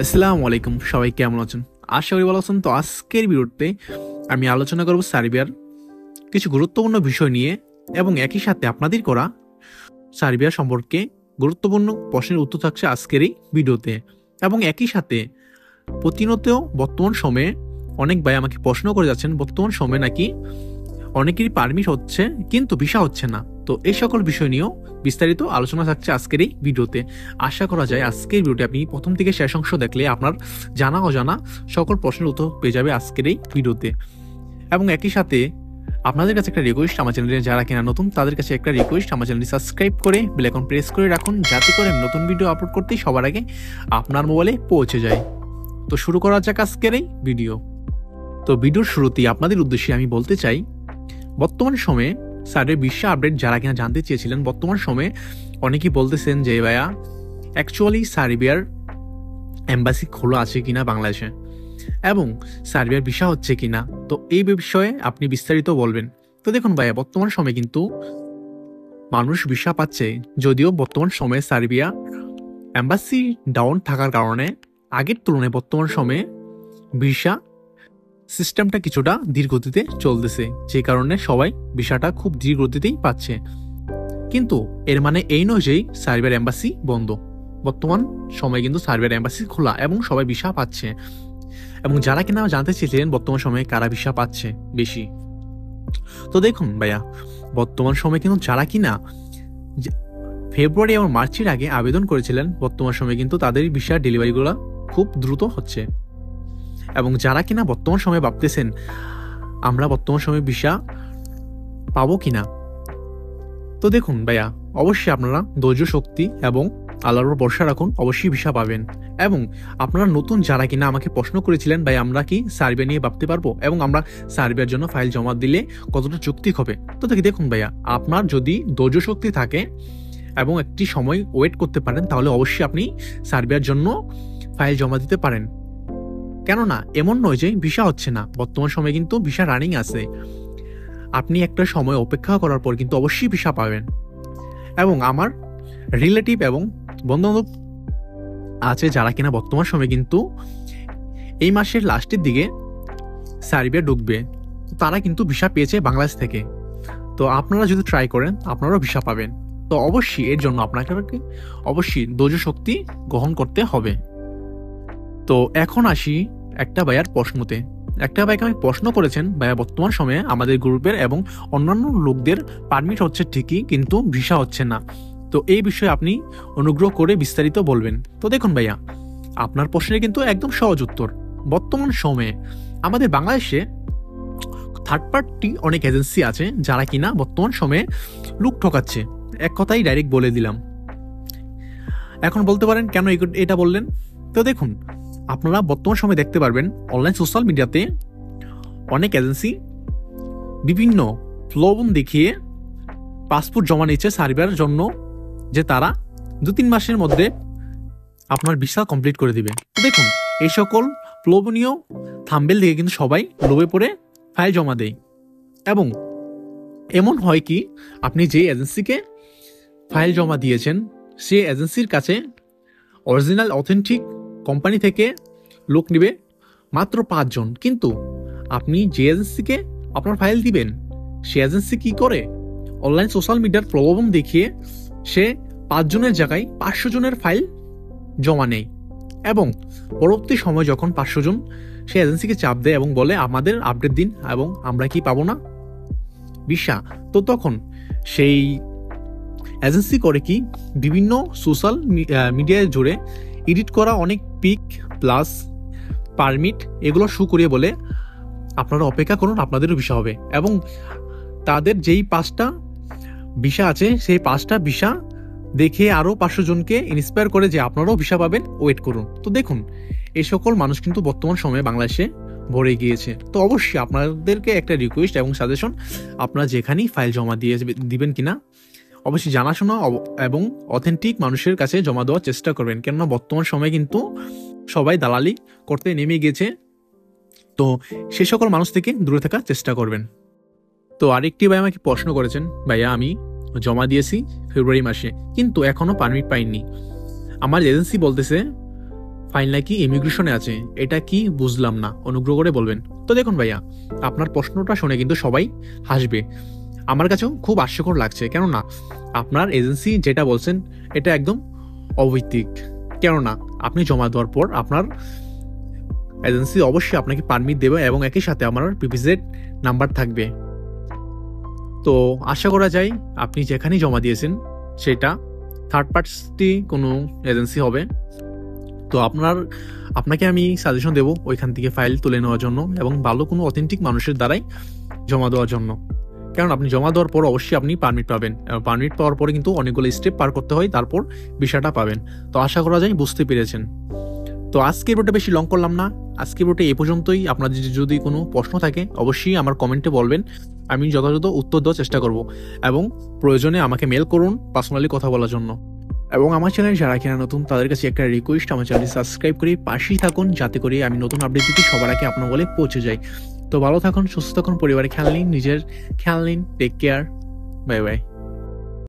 আসসালামু আলাইকুম, সবাই কেমন আছেন? আশা করি ভালো আছেন। তো আজকের ভিডিওতে আমি আলোচনা করব সার্বিয়ার কিছু গুরুত্বপূর্ণ বিষয় নিয়ে এবং একই সাথে আপনাদের করা সার্বিয়া সম্পর্কে গুরুত্বপূর্ণ প্রশ্নের উত্তর থাকছে আজকের এই ভিডিওতে। এবং একই সাথে প্রতিনিয়ত বর্তমান সময়ে অনেক ভাই আমাকে প্রশ্ন করে যাচ্ছেন, বর্তমান সময়ে নাকি অনেকেরই পারমিট হচ্ছে কিন্তু ভিসা হচ্ছে না। তো এই সকল বিষয় নিয়েও বিস্তারিত আলোচনা থাকছে আজকের এই ভিডিওতে। আশা করা যায় আজকের ভিডিওটি আপনি প্রথম থেকে শেষ অংশ দেখলে আপনার জানা অজানা সকল প্রশ্নের উত্তর পেয়ে যাবে আজকের এই ভিডিওতে। এবং একই সাথে আপনাদের কাছে একটা রিকোয়েস্ট, আমার চ্যানেলে যারা কিনা নতুন তাদের কাছে একটা রিকোয়েস্ট, আমার চ্যানেলটি সাবস্ক্রাইব করে বেল আইকন প্রেস করে রাখুন, যাতে করে আমি নতুন ভিডিও আপলোড করতেই সবার আগে আপনার মোবাইলে পৌঁছে যায়। তো শুরু করা যাক আজকের এই ভিডিও। তো ভিডিওর শুরুতেই আপনাদের উদ্দেশ্যে আমি বলতে চাই, বর্তমান সময়ে স্যারের বিশ্ব আপডেট যারা কিনা জানতে চেয়েছিলেন, বর্তমান সময়ে অনেকেই বলতেছেন যে ভাইয়া অ্যাকচুয়ালি সার্বিয়ার এম্বাসি খোলা আছে কিনা বাংলাদেশে এবং সার্বিয়ার ভিসা হচ্ছে কিনা। তো এই বিষয়ে আপনি বিস্তারিত বলবেন। তো দেখুন ভাইয়া, বর্তমান সময়ে কিন্তু মানুষ ভিসা পাচ্ছে, যদিও বর্তমান সময়ে সার্বিয়া এম্বাসি ডাউন থাকার কারণে আগের তুলনায় বর্তমান সময়ে ভিসা সিস্টেমটা কিছুটা ধীর গতিতে চলতেছে, যে কারণে সবাই ভিসাটা খুব ধীর গতিতেই পাচ্ছে। কিন্তু এর মানে এই নয় যে সার্বিয়ার এম্বাসি বন্ধ। বর্তমান সময়ে কিন্তু সার্বিয়ার এম্বাসি খোলা এবং সবাই ভিসা পাচ্ছে। এবং যারা কিনা জানতে চেয়েছিলেন বর্তমান সময়ে কারা ভিসা পাচ্ছে বেশি, তো দেখুন ভাইয়া, বর্তমান সময়ে কিন্তু যারা কিনা ফেব্রুয়ারি এবং মার্চের আগে আবেদন করেছিলেন, বর্তমান সময়ে কিন্তু তাদের ভিসা ডেলিভারিগুলো খুব দ্রুত হচ্ছে। এবং যারা কিনা বর্তমান সময়ে ভাবতেছেন আমরা বর্তমান সময়ে ভিসা পাবো কিনা, তো দেখুন ভাইয়া, অবশ্যই আপনারা ধৈর্য শক্তি এবং আল্লাহর উপর ভরসা রাখুন, অবশ্যই ভিসা পাবেন। এবং আপনারা নতুন যারা কিনা আমাকে প্রশ্ন করেছিলেন ভাই আমরা কি সার্বিয়া নিয়ে ভাবতে পারবো এবং আমরা সার্বিয়ার জন্য ফাইল জমা দিলে কতটা যৌক্তিক হবে, তো দেখুন ভাইয়া, আপনার যদি ধৈর্য শক্তি থাকে এবং একটি সময় ওয়েট করতে পারেন, তাহলে অবশ্যই আপনি সার্বিয়ার জন্য ফাইল জমা দিতে পারেন। কেননা এমন নয় যে ভিসা হচ্ছে না, বর্তমান সময়ে কিন্তু ভিসা রানিং আছে। আপনি একটা সময় অপেক্ষা করার পর কিন্তু অবশ্যই ভিসা পাবেন। এবং আমার রিলেটিভ এবং বন্ধুবান্ধব আছে যারা কিনা বর্তমান সময়ে কিন্তু এই মাসের লাস্টের দিকে সার্বিয়া ঢুকবে, তারা কিন্তু ভিসা পেয়েছে বাংলাদেশ থেকে। তো আপনারা যদি ট্রাই করেন আপনারাও ভিসা পাবেন। তো অবশ্যই এর জন্য আপনাকে অবশ্যই ধৈর্য শক্তি গ্রহণ করতে হবে। তো এখন আসি একটা ভাইয়ার প্রশ্নতে। একটা ভাইকে আমি প্রশ্ন করেছেন, ভাইয়া বর্তমান সময়ে আমাদের গ্রুপের এবং অন্যান্য লোকদের পারমিট হচ্ছে ঠিকই কিন্তু ভিসা হচ্ছে না, তো এই বিষয়ে আপনি অনুগ্রহ করে বিস্তারিত বলবেন। তো দেখুন ভাইয়া, আপনার প্রশ্নের কিন্তু একদম সহজ উত্তর। বর্তমান সময়ে আমাদের বাংলাদেশে থার্ড পার্টি অনেক এজেন্সি আছে যারা কিনা বর্তমান সময়ে লুক ঠকাচ্ছে, এক কথাই ডাইরেক্ট বলে দিলাম। এখন বলতে পারেন কেন এটা বললেন। তো দেখুন, আপনারা বর্তমান সময়ে দেখতে পারবেন অনলাইন সোশ্যাল মিডিয়াতে অনেক এজেন্সি বিভিন্ন প্রলোভন দেখিয়ে পাসপোর্ট জমা নিচ্ছে সার্বিয়ার জন্য, যে তারা 2-3 মাসের মধ্যে আপনার ভিসা কমপ্লিট করে দিবে। তো দেখুন, এই সকল প্রলোভনীয় থাম্বেল দিয়ে কিন্তু সবাই লোভে পড়ে ফাইল জমা দেয়। এবং এমন হয় কি, আপনি যে এজেন্সিকে ফাইল জমা দিয়েছেন সে এজেন্সির কাছে অরিজিনাল অথেন্টিক কোম্পানি থেকে লোক নিবে মাত্র 5 জন, কিন্তু আপনি যে এজেন্সিকে আপনার ফাইল দিবেন সে এজেন্সি কি করে, অনলাইন সোশ্যাল মিডিয়ার প্রলোভন দেখিয়ে সে 5 জনের জায়গায় 500 জনের ফাইল জমা নেয়। এবং পরবর্তী সময় যখন 500 জন সে এজেন্সিকে চাপ দেয় এবং বলে আমাদের আপডেট দিন এবং আমরা কি পাবো না ভিসা, তো তখন সেই এজেন্সি করে কি, বিভিন্ন সোশ্যাল মিডিয়ায় জুড়ে এডিট করা অনেক পিক প্লাস পারমিট এগুলো শো করিয়ে বলে আপনারা অপেক্ষা করুন, আপনাদেরও ভিসা হবে। এবং তাদের যেই 5টা ভিসা আছে সেই 5টা ভিসা দেখে আরও 500 জনকে ইন্সপায়ার করে যে আপনারাও ভিসা পাবেন, ওয়েট করুন। তো দেখুন, এই সকল মানুষ কিন্তু বর্তমান সময়ে বাংলাদেশে ভরে গিয়েছে। তো অবশ্যই আপনাদেরকে একটা রিকোয়েস্ট এবং সাজেশন, আপনারা যেখানেই ফাইল জমা দিয়ে দিবেন কিনা অবশ্যই জানাশোনা এবং অথেন্টিক মানুষের কাছে জমা দেওয়ার চেষ্টা করবেন, কেননা বর্তমান সময়ে কিন্তু সবাই দালালি করতে নেমে গিয়েছে। তো সে সকল মানুষ থেকে দূরে থাকার চেষ্টা করবেন। তো আরেকটি ভাই আমাকে প্রশ্ন করেছেন, ভাইয়া আমি জমা দিয়েছি ফেব্রুয়ারি মাসে কিন্তু এখনো পারমিট পাইনি, আমার এজেন্সি বলতেছে ফাইল নাকি ইমিগ্রেশনে আছে, এটা কি বুঝলাম না, অনুগ্রহ করে বলবেন। তো দেখুন ভাইয়া, আপনার প্রশ্নটা শুনে কিন্তু সবাই হাসবে, আমার কাছেও খুব হাস্যকর লাগছে, কেননা আপনার এজেন্সি যেটা বলছেন এটা একদম অবৈধিক। কেননা আপনি জমা দেওয়ার পর আপনার এজেন্সি অবশ্যই আপনাকে পারমিট দেবে এবং একই সাথে আমার পিপিজেড নাম্বার থাকবে। তো আশা করা যায় আপনি যেখানেই জমা দিয়েছেন সেটা থার্ড পার্টি কোনো এজেন্সি হবে। তো আপনাকে আমি সাজেশন দেবো ওইখান থেকে ফাইল তুলে নেওয়ার জন্য এবং ভালো কোনো অথেন্টিক মানুষের দ্বারাই জমা দেওয়ার জন্য। কারণ আপনি জমা দেওয়ার পর অবশ্যই আপনি পারমিট পাবেন, পারমিট পাওয়ার পরে কিন্তু অনেকগুলো স্টেপ পার করতে হয়, তারপর বিষয়টা পাবেন। তো আশা করা যায় বুঝতে পেরেছেন। তো আজকে ভিডিওটা বেশি লং করলাম না, আজকে ভিডিওটা এই পর্যন্তই। আপনাদের যদি কোনো প্রশ্ন থাকে অবশ্যই আমার কমেন্টে বলবেন, আমি যথাযথ উত্তর দেওয়ার চেষ্টা করব এবং প্রয়োজনে আমাকে মেল করুন পার্সোনালি কথা বলার জন্য। এবং আমার চ্যানেল যারা কিনা নতুন তাদের কাছে একটা রিকোয়েস্ট, আমার চ্যানেলটি সাবস্ক্রাইব করে পাশেই থাকুন, যাতে করে আমি নতুন আপডেট দিতে সবার আগে আপনার বলে পৌঁছে যাই। তো ভালো থাকুন, সুস্থ থাকুন, পরিবারে খেয়াল নিন, নিজের খেয়াল নিন, টেক কেয়ার, বাই বাই।